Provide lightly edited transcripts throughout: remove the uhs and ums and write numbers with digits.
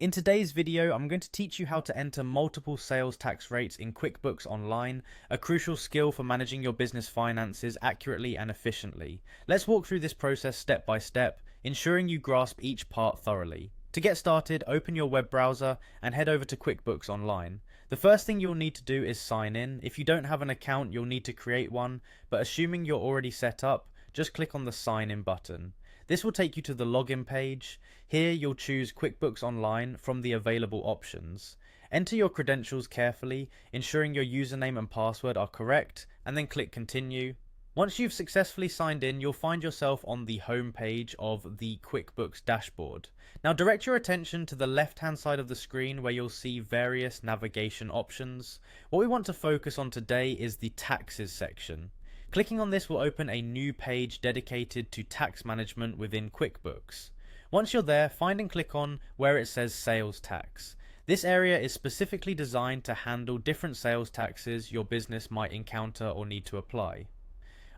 In today's video, I'm going to teach you how to enter multiple sales tax rates in QuickBooks Online, a crucial skill for managing your business finances accurately and efficiently. Let's walk through this process step by step, ensuring you grasp each part thoroughly. To get started, open your web browser and head over to QuickBooks Online. The first thing you'll need to do is sign in. If you don't have an account, you'll need to create one, but assuming you're already set up, just click on the sign in button. This will take you to the login page. Here you'll choose QuickBooks Online from the available options. Enter your credentials carefully, ensuring your username and password are correct, and then click continue. Once you've successfully signed in, you'll find yourself on the home page of the QuickBooks dashboard. Now direct your attention to the left hand side of the screen where you'll see various navigation options. What we want to focus on today is the taxes section. Clicking on this will open a new page dedicated to tax management within QuickBooks. Once you're there, find and click on where it says sales tax. This area is specifically designed to handle different sales taxes your business might encounter or need to apply.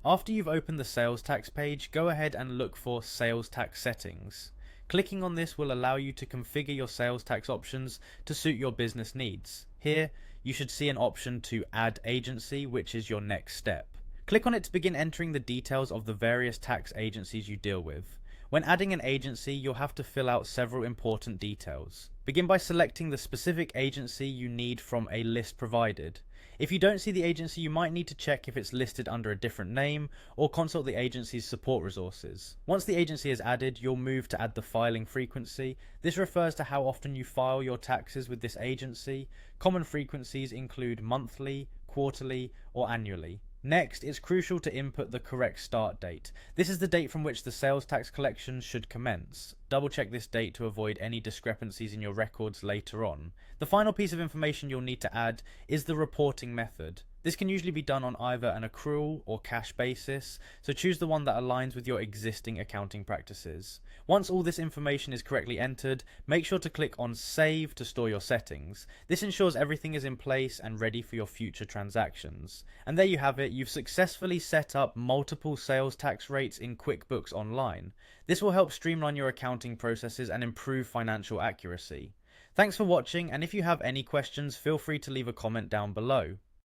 After you've opened the sales tax page, go ahead and look for sales tax settings. Clicking on this will allow you to configure your sales tax options to suit your business needs. Here, you should see an option to add agency, which is your next step. Click on it to begin entering the details of the various tax agencies you deal with. When adding an agency, you'll have to fill out several important details. Begin by selecting the specific agency you need from a list provided. If you don't see the agency, you might need to check if it's listed under a different name or consult the agency's support resources. Once the agency is added, you'll move to add the filing frequency. This refers to how often you file your taxes with this agency. Common frequencies include monthly, quarterly, or annually. Next, it's crucial to input the correct start date. This is the date from which the sales tax collection should commence. Double check this date to avoid any discrepancies in your records later on. The final piece of information you'll need to add is the reporting method. This can usually be done on either an accrual or cash basis, so choose the one that aligns with your existing accounting practices. Once all this information is correctly entered, make sure to click on Save to store your settings. This ensures everything is in place and ready for your future transactions. And there you have it, you've successfully set up multiple sales tax rates in QuickBooks Online. This will help streamline your accounting processes and improve financial accuracy. Thanks for watching, and if you have any questions, feel free to leave a comment down below.